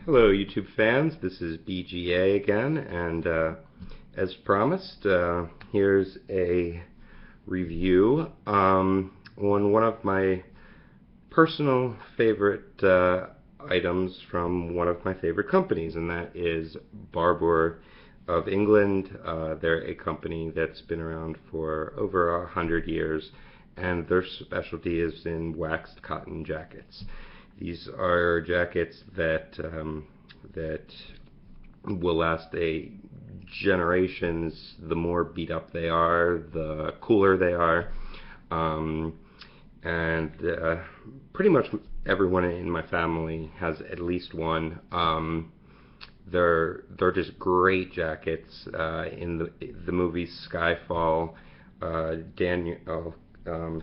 Hello YouTube fans, this is BGA again, and as promised, here's a review on one of my personal favorite items from one of my favorite companies, and that is Barbour of England. They're a company that's been around for over 100 years, and their specialty is in waxed cotton jackets. These are jackets that will last generations. The more beat up they are, the cooler they are, and pretty much everyone in my family has at least one. They're just great jackets. In the movie Skyfall, Daniel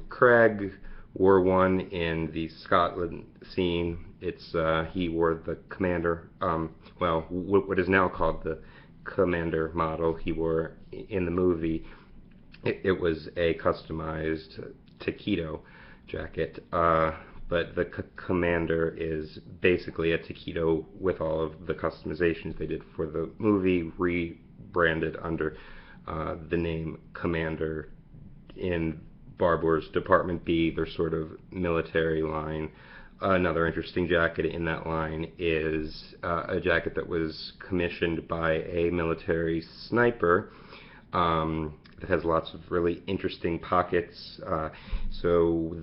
Craig wore one in the Scotland scene. He wore the Commander, well, what is now called the Commander model. He wore in the movie. It was a customized taquito jacket, but the Commander is basically a taquito with all of the customizations they did for the movie, rebranded under the name Commander in Barbour's Department B, their sort of military line. Another interesting jacket in that line is a jacket that was commissioned by a military sniper that has lots of really interesting pockets. So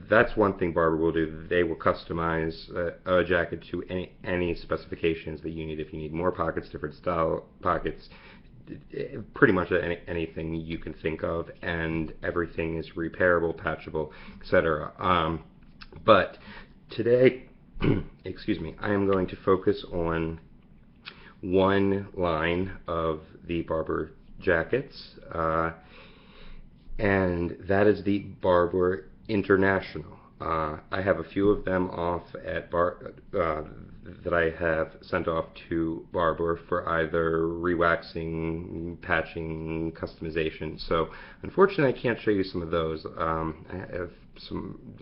that's one thing Barbour will do. They will customize a jacket to any specifications that you need. If you need more pockets, different style pockets, pretty much anything you can think of, and everything is repairable, patchable, etc. But today, excuse me, I am going to focus on one line of the Barbour jackets, and that is the Barbour International. I have a few of them off at that I have sent off to Barbour for either rewaxing, patching, customization. So unfortunately I can't show you some of those. I have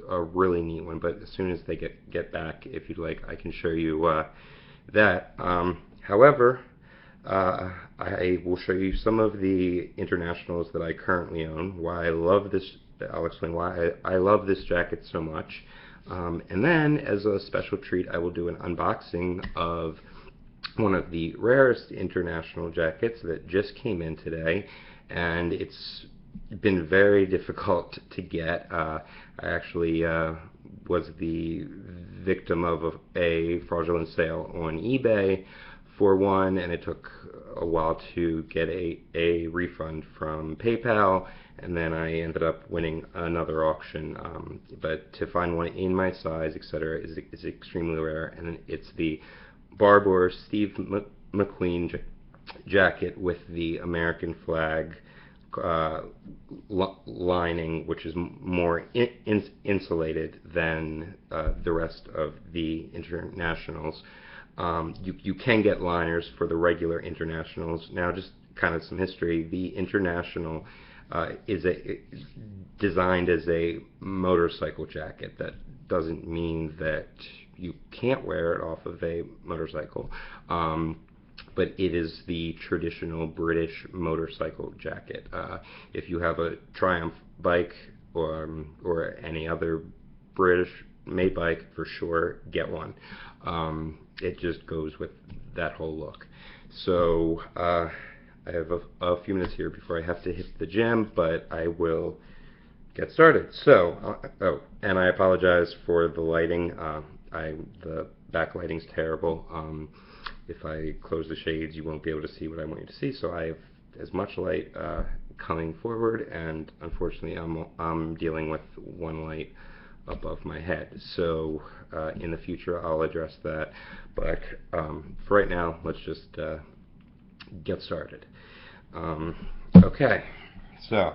a really neat one, but as soon as they get back, if you'd like, I can show you that. However, I will show you some of the Internationals that I currently own, why I love this. I'll explain why I love this jacket so much. And then, as a special treat, I will do an unboxing of one of the rarest International jackets that just came in today, and it's been very difficult to get. I actually was the victim of a fraudulent sale on eBay for one, and it took a while to get a refund from PayPal, and then I ended up winning another auction. But to find one in my size, etc., is extremely rare, and it's the Barbour Steve McQueen jacket with the American flag lining, which is more insulated than the rest of the Internationals. You can get liners for the regular Internationals. Now, just kind of some history. The International is designed as a motorcycle jacket. That doesn't mean that you can't wear it off of a motorcycle, but it is the traditional British motorcycle jacket. If you have a Triumph bike or any other British-made bike, for sure, get one. It just goes with that whole look. So I have a few minutes here before I have to hit the gym, but I will get started. So, and I apologize for the lighting. The backlighting's terrible. If I close the shades, you won't be able to see what I want you to see. So I have as much light coming forward, and unfortunately, I'm dealing with one light above my head. So in the future, I'll address that. But for right now, let's just get started. Okay, so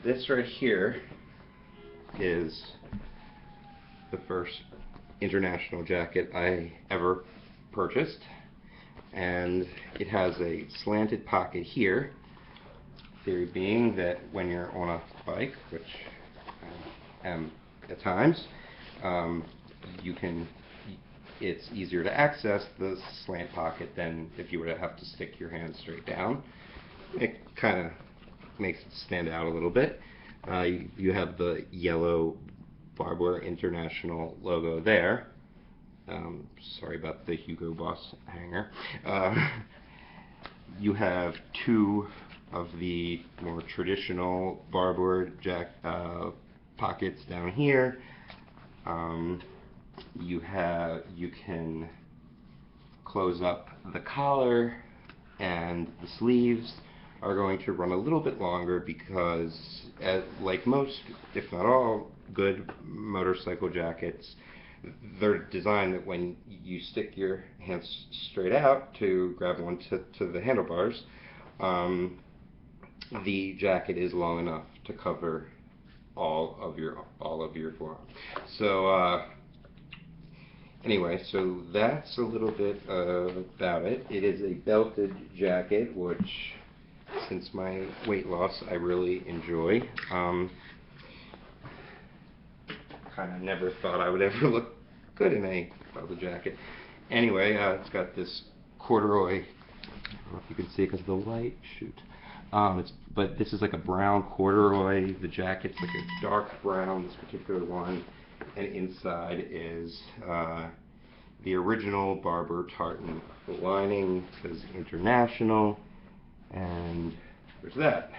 this right here is the first International jacket I ever purchased, and it has a slanted pocket here theory being that when you're on a bike, which I am at times, it's easier to access the slant pocket than if you were to have to stick your hand straight down. It kind of makes it stand out a little bit. You have the yellow Barbour International logo there. Sorry about the Hugo Boss hanger. You have two of the more traditional Barbour pockets down here. You can close up the collar, and the sleeves are going to run a little bit longer because, like most, if not all, good motorcycle jackets, they're designed that when you stick your hands straight out to grab onto the handlebars, the jacket is long enough to cover all of your forearm. So anyway, so that's a little bit about it. It is a belted jacket, which, since my weight loss, I really enjoy. Kind of never thought I would ever look good in a belted jacket. Anyway, it's got this corduroy, I don't know if you can see it because of the light, shoot. But this is like a brown corduroy. The jacket's like a dark brown, this particular one. And inside is the original Barbour tartan. The lining says International, and there's that.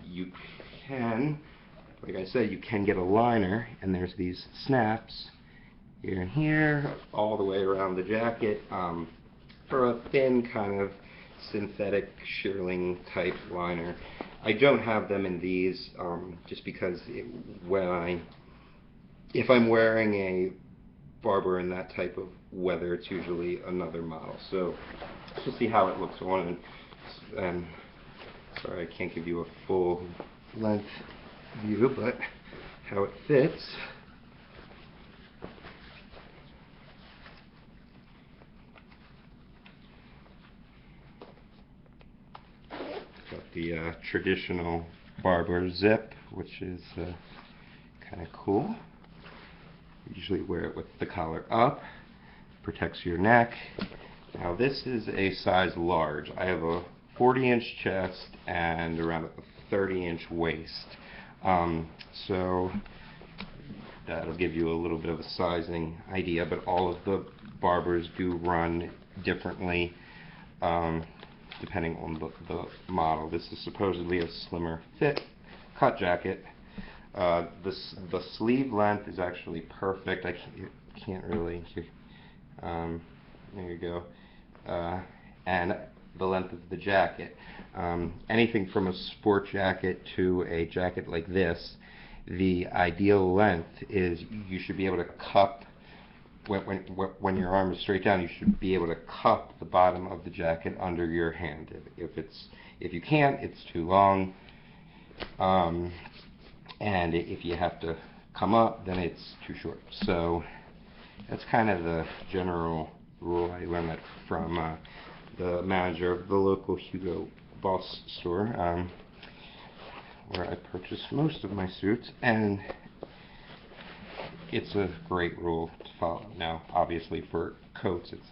You can, like I said, you can get a liner, and there's these snaps here and here, all the way around the jacket, for a thin kind of synthetic shearling type liner. I don't have them in these, just because if I'm wearing a Barbour in that type of weather, it's usually another model. So let's see how it looks on, and sorry I can't give you a full length view, but how it fits. Got the traditional Barbour zip, which is kind of cool. Usually wear it with the collar up, protects your neck. Now this is a size large. I have a 40-inch chest and around a 30-inch waist. So that'll give you a little bit of a sizing idea, but all of the Barbours do run differently depending on the model. This is supposedly a slimmer fit cut jacket. The sleeve length is actually perfect. I can't really, there you go. And the length of the jacket. Anything from a sport jacket to a jacket like this, the ideal length is you should be able to cup, when your arm is straight down, you should be able to cup the bottom of the jacket under your hand. If you can't, it's too long. And if you have to come up, then it's too short. So that's kind of the general rule. I learned that from the manager of the local Hugo Boss store, where I purchased most of my suits, and it's a great rule to follow. Now, obviously for coats it's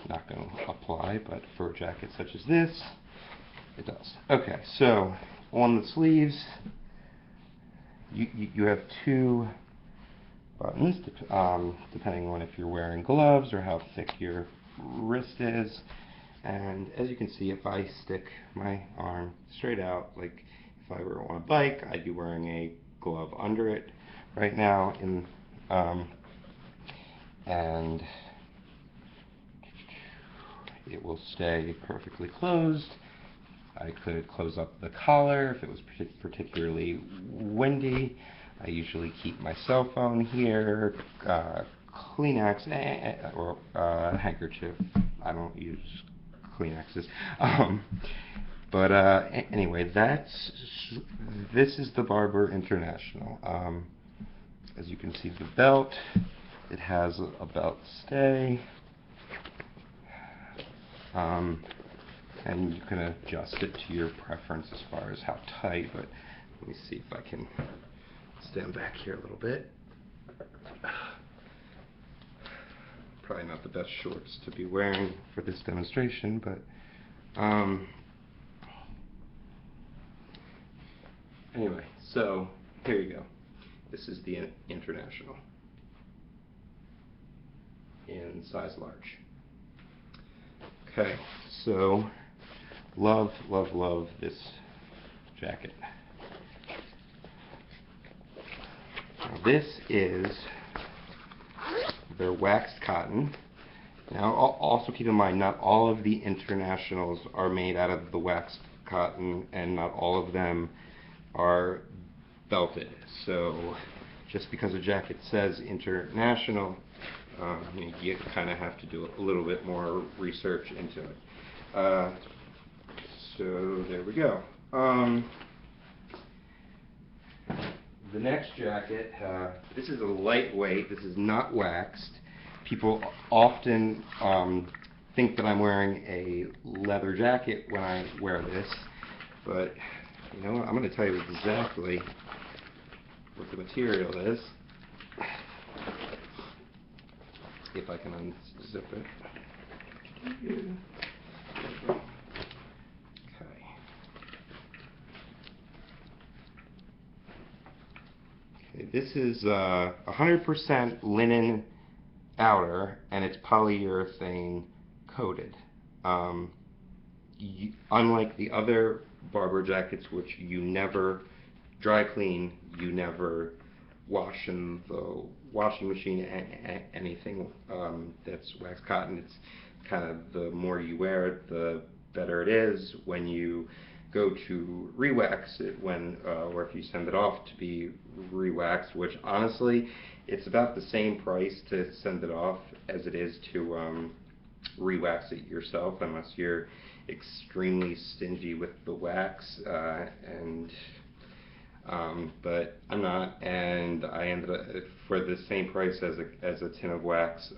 not going to apply, but for a jacket such as this, it does. Okay, so on the sleeves, you have two buttons, depending on if you're wearing gloves or how thick your wrist is. And as you can see, if I stick my arm straight out, like if I were on a bike, I'd be wearing a glove under it right now, and it will stay perfectly closed. I could close up the collar if it was particularly windy. I usually keep my cell phone here, Kleenex, or handkerchief. I don't use Kleenexes. But anyway, this is the Barbour International. As you can see, the belt, it has a belt stay. and you can adjust it to your preference as far as how tight, but let me see if I can stand back here a little bit. Probably not the best shorts to be wearing for this demonstration, but anyway, so here you go. This is the International in size large. Okay, so love, love, love this jacket. Now this is their waxed cotton. Now also keep in mind, not all of the Internationals are made out of the waxed cotton, and not all of them are belted. So just because a jacket says International, you kind of have to do a little bit more research into it. So there we go. The next jacket, this is a lightweight, this is not waxed. People often think that I'm wearing a leather jacket when I wear this, but you know what, I'm going to tell you exactly what the material is, if I can unzip it. Okay, this is 100% linen outer, and it's polyurethane coated. Unlike the other Barbour jackets, which you never dry clean, you never wash in the washing machine, anything that's waxed cotton, it's kind of, the more you wear it, the better it is. When you go to re-wax it, or if you send it off to be re-waxed, which honestly, it's about the same price to send it off as it is to re-wax it yourself, unless you're extremely stingy with the wax, but I'm not, and I ended up, for the same price as a tin of wax,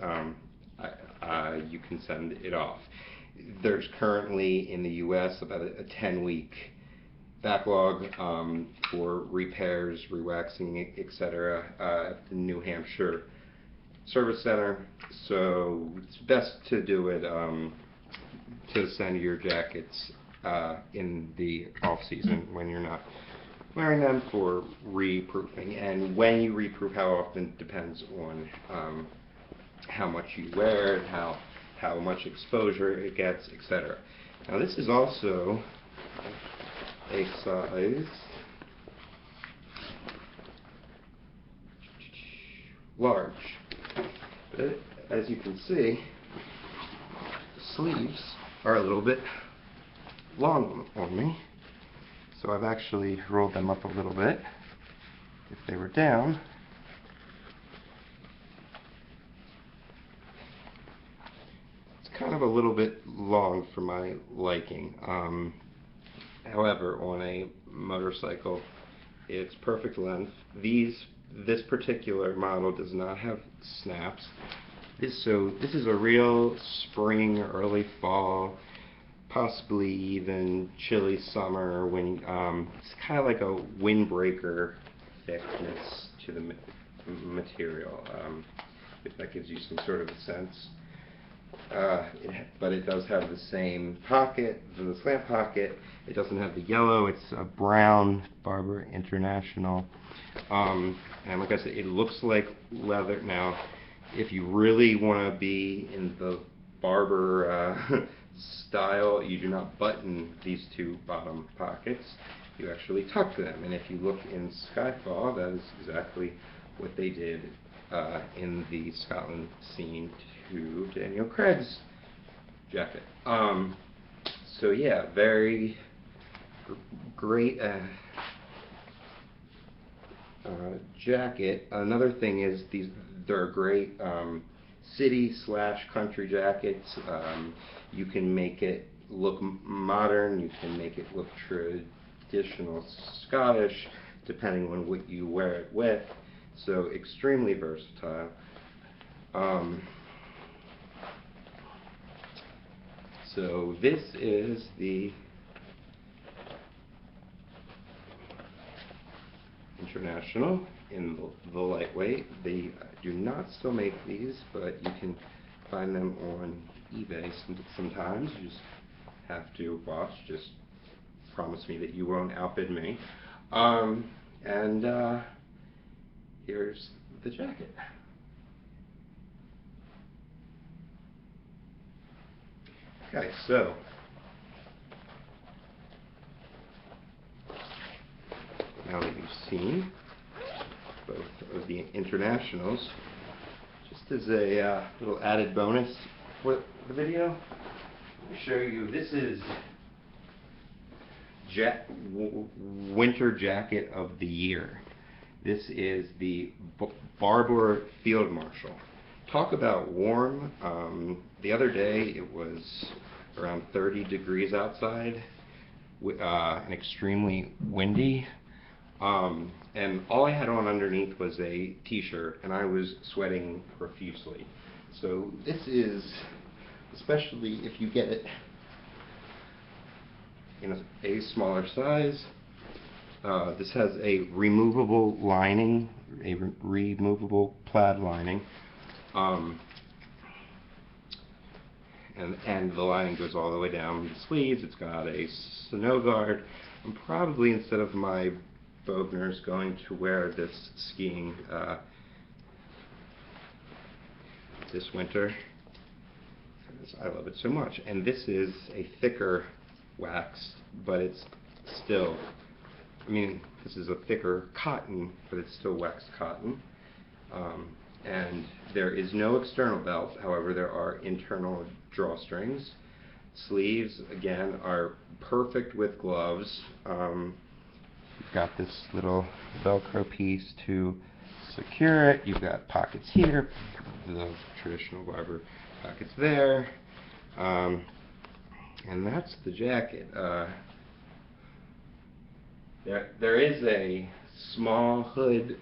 you can send it off. There's currently in the US about a 10-week backlog for repairs, re-waxing, etc. At the New Hampshire Service Center, so it's best to do it, to send your jackets in the off-season when you're not wearing them for re-proofing. And when you re-proof, how often depends on how much you wear, how much exposure it gets, etc. Now this is also a size large, but as you can see, the sleeves are a little bit long on me, so I've actually rolled them up a little bit. If they were down, kind of a little bit long for my liking. However, on a motorcycle, it's perfect length. This particular model does not have snaps. So this is a real spring, early fall, possibly even chilly summer, when it's kind of like a windbreaker thickness to the material, if that gives you some sort of a sense. But it does have the same pocket, the slant pocket. It doesn't have the yellow, it's a brown Barbour International. And like I said, it looks like leather. Now, if you really want to be in the Barbour style, you do not button these two bottom pockets. You actually tuck them. And if you look in Skyfall, that is exactly what they did in the Scotland scene to Daniel Craig's jacket. So yeah, very great jacket. Another thing is they're great city/country jackets. You can make it look modern, you can make it look traditional Scottish, depending on what you wear it with. So extremely versatile. So this is the International in the lightweight. They do not still make these, but you can find them on eBay sometimes. You just have to watch. Just promise me that you won't outbid me. Here's the jacket. Okay, so now that you've seen both of the Internationals, just as a little added bonus for the video, let me show you. This is winter jacket of the year. This is the Barbour Field Marshal. Talk about warm. The other day it was around 30 degrees outside and extremely windy. And all I had on underneath was a t-shirt, and I was sweating profusely. So this is, especially if you get it in a smaller size, this has a removable lining, a removable plaid lining, and the lining goes all the way down the sleeves. It's got a snow guard. I'm probably, instead of my Bogners, going to wear this skiing this winter. I love it so much. And this is a thicker wax, but it's still, I mean, this is a thicker cotton, but it's still waxed cotton. And there is no external belt. However, there are internal drawstrings. Sleeves, again, are perfect with gloves. You've got this little Velcro piece to secure it. You've got pockets here, the traditional Barbour pockets there. And that's the jacket. There is a small hood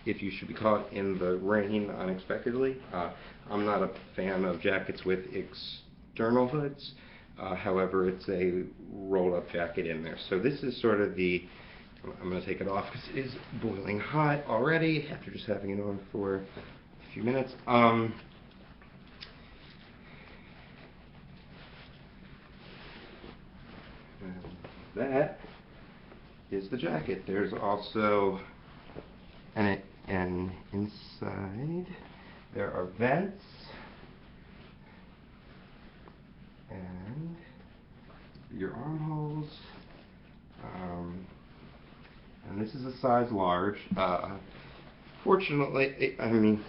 if you should be caught in the rain unexpectedly. I'm not a fan of jackets with external hoods. However, it's a rolled-up jacket in there. So this is sort of the, I'm going to take it off because it is boiling hot already after just having it on for a few minutes. And that is the jacket. There's also an inside. There are vents. And your armholes, and this is a size large. Fortunately, I mean,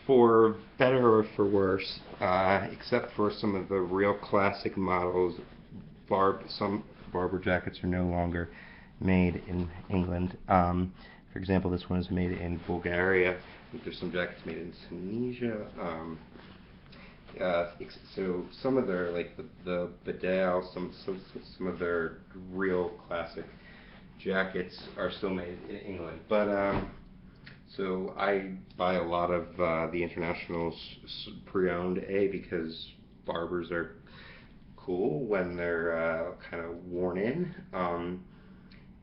for better or for worse, except for some of the real classic models, some Barbour jackets are no longer made in England. For example, this one is made in Bulgaria. I think there's some jackets made in Tunisia. So some of their, like the Bedell, some of their real classic jackets are still made in England. But so I buy a lot of the Internationals pre-owned, because Barbours are cool when they're kind of worn in,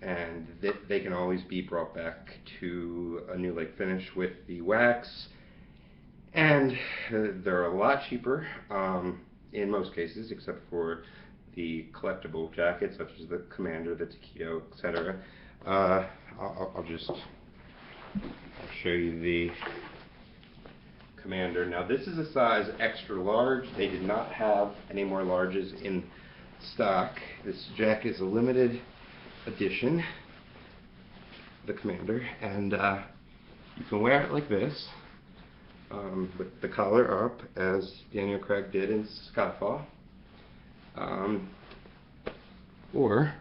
and they can always be brought back to a new like finish with the wax. And they're a lot cheaper in most cases, except for the collectible jackets such as the Commander, the Taquito, etc. I'll show you the Commander. Now this is a size extra large. They did not have any more larges in stock. This jacket is a limited edition, the Commander, and you can wear it like this. With the collar up, as Daniel Craig did in Skyfall, or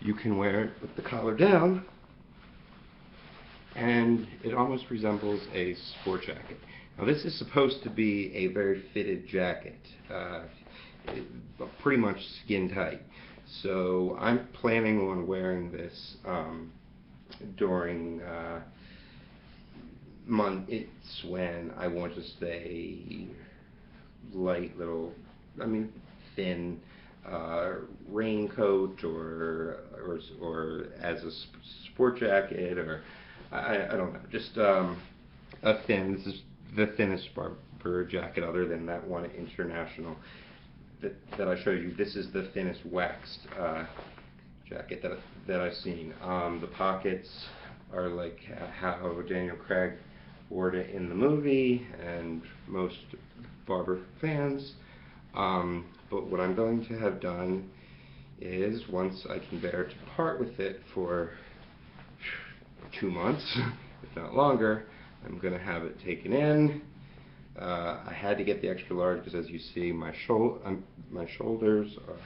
you can wear it with the collar down, and it almost resembles a sport jacket. Now this is supposed to be a very fitted jacket, pretty much skin tight. So I'm planning on wearing this during months when I want to stay light little, I mean, thin raincoat or as a sport jacket, or I don't know, just a thin. This is the thinnest Barbour jacket other than that one International that I showed you. This is the thinnest waxed jacket that I've seen. The pockets are like how Daniel Craig wore it in the movie, and most Barbour fans. But what I'm going to have done is, once I can bear to part with it for 2 months, if not longer, I'm going to have it taken in. I had to get the extra large because, as you see, my shoulders are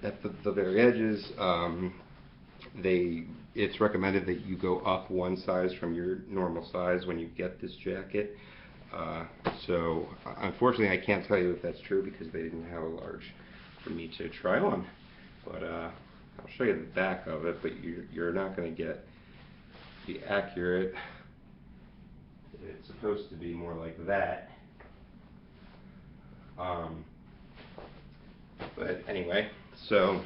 at the very edges. It's recommended that you go up one size from your normal size when you get this jacket. So unfortunately I can't tell you if that's true because they didn't have a large for me to try on. But I'll show you the back of it, but you're not going to get the accurate. It's supposed to be more like that. But anyway, so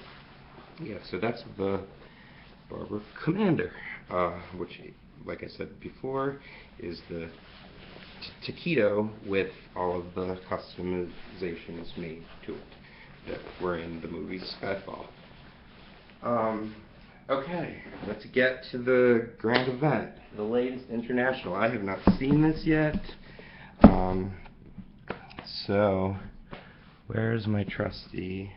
yeah, so that's the Barbour Commander, which, like I said before, is the taquito with all of the customizations made to it that were in the movie Skyfall. Okay, let's get to the grand event, the latest International. I have not seen this yet, so where's my trusty?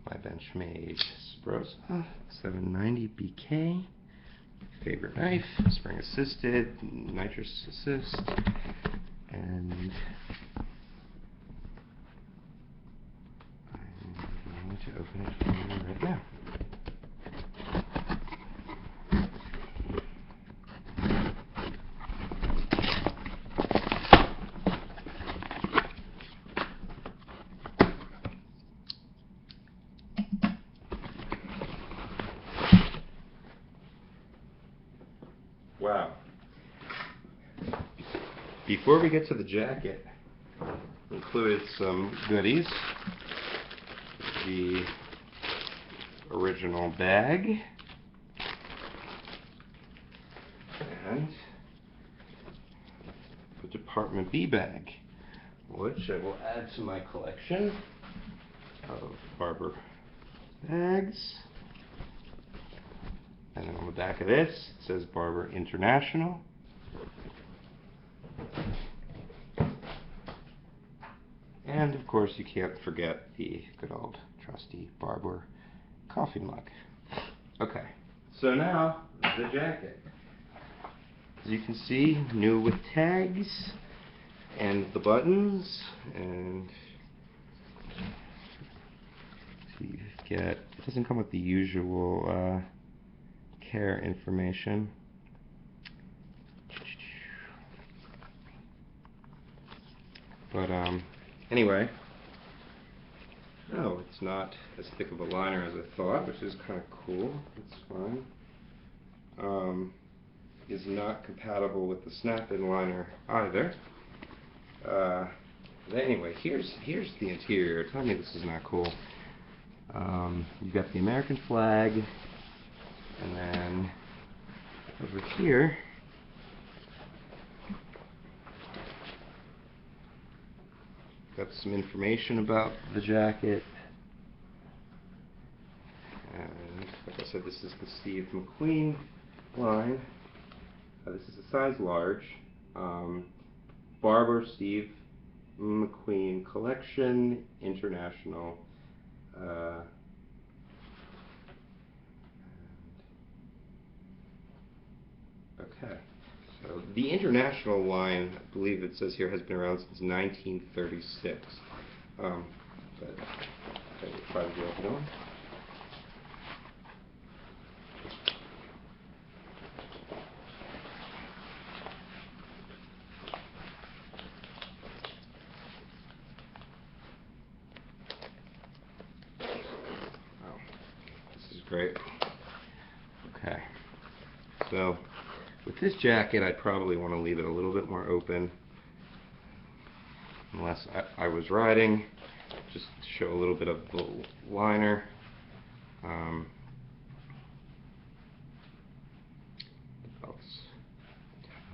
My Benchmade Sprosa 790 BK, favorite knife, spring assisted, nitrous assist, and I'm going to open it for you right now. Wow. Before we get to the jacket, included some goodies. The original bag and the Department B bag, which I will add to my collection of Barbour bags. And then on the back of this, it says Barbour International. And of course, you can't forget the good old trusty Barbour coffee mug. Okay, so now the jacket. As you can see, new with tags and the buttons, and so you get, it doesn't come with the usual care information. But anyway, no, it's not as thick of a liner as I thought, which is kind of cool. It's fine. Is not compatible with the snap-in liner either. But anyway, here's the interior. Tell me this is not cool. You've got the American flag, and then over here got some information about the jacket. And like I said, this is the Steve McQueen line. This is a size large. Barbour Steve McQueen Collection International. Okay, so the International line, I believe it says here, has been around since 1936. But I will try to get it going. great. Okay. So, with this jacket, I'd probably want to leave it a little bit more open. Unless I was riding, just to show a little bit of the liner. The belt's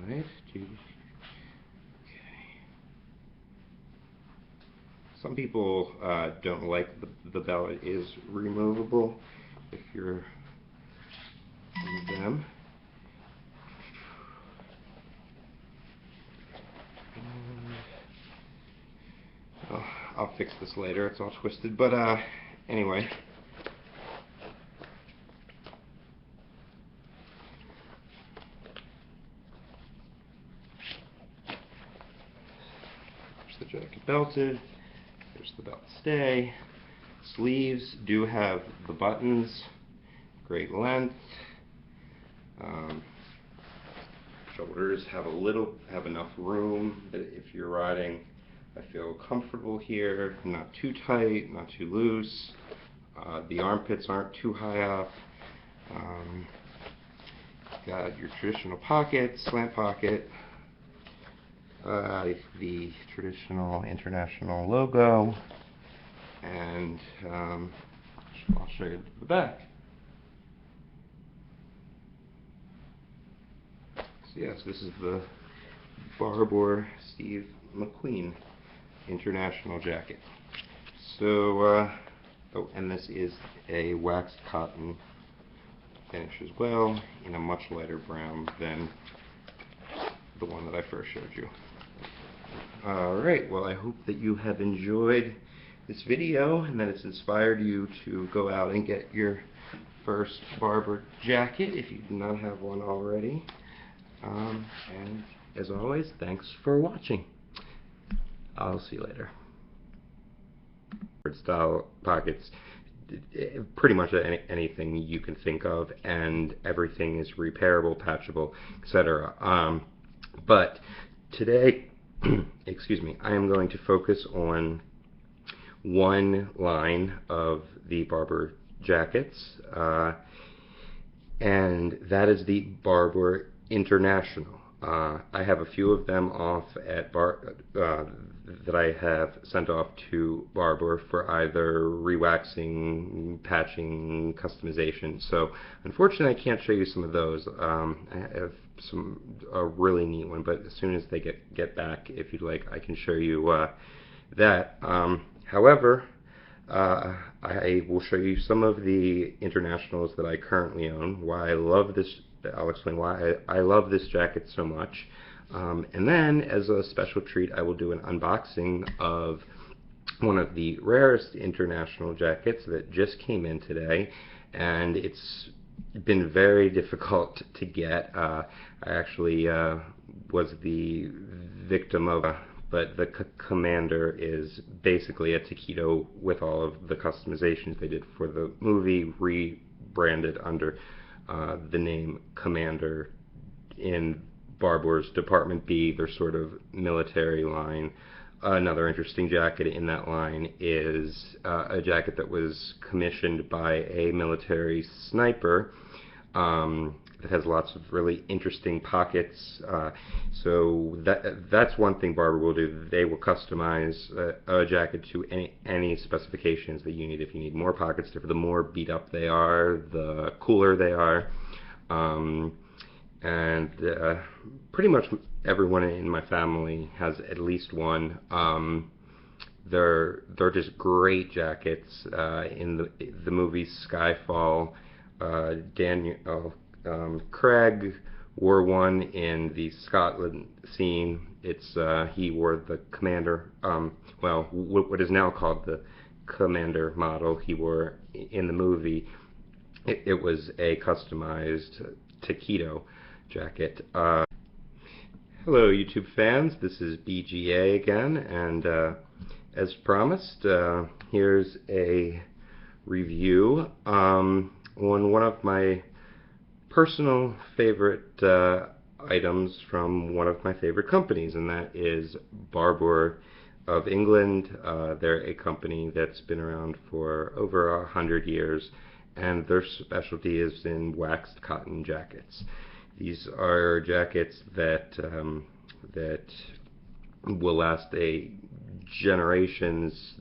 tight. Okay. Some people don't like the belt is removable if you're one of them. I'll fix this later, it's all twisted, but anyway. There's the jacket belted, there's the belt stay. Sleeves do have the buttons, great length. Shoulders have enough room that if you're riding, I feel comfortable here, not too tight, not too loose. The armpits aren't too high up. Got your traditional pocket, slant pocket. The traditional International logo. And I'll show you the back. So yes, this is the Barbour Steve McQueen International jacket. So, oh, and this is a waxed cotton finish as well, in a much lighter brown than the one that I first showed you. Alright, well I hope that you have enjoyed this video and that it's inspired you to go out and get your first Barbour jacket if you do not have one already. And as always, thanks for watching. I'll see you later. Style pockets, pretty much anything you can think of, and everything is repairable, patchable, etc. But today, excuse me, I am going to focus on one line of the Barbour jackets, and that is the Barbour International. I have a few of them off at that I have sent off to Barbour for either rewaxing, patching, customization. So unfortunately I can't show you some of those. I have a really neat one, but as soon as they get back, if you'd like, I can show you that. However, I will show you some of the Internationals that I currently own, why I love this. I'll explain why I love this jacket so much. And then, as a special treat, I will do an unboxing of one of the rarest International jackets that just came in today, and it's been very difficult to get. I actually was the victim of but the Commander is basically a taquito with all of the customizations they did for the movie, rebranded under the name Commander in Barbour's Department B, their sort of military line. Another interesting jacket in that line is a jacket that was commissioned by a military sniper that has lots of really interesting pockets. So that's one thing Barbour will do. They will customize a jacket to any specifications that you need. If you need more pockets, the more beat up they are, the cooler they are. And pretty much everyone in my family has at least one. They're just great jackets. In the movie Skyfall, Craig wore one in the Scotland scene. He wore the Commander, well, what is now called the Commander model he wore in the movie. It was a customized taquito jacket. Hello YouTube fans, this is BGA again, and as promised, here's a review on one of my personal favorite items from one of my favorite companies, and that is Barbour of England. They're a company that's been around for over 100 years, and their specialty is in waxed cotton jackets. These are jackets that that will last generations.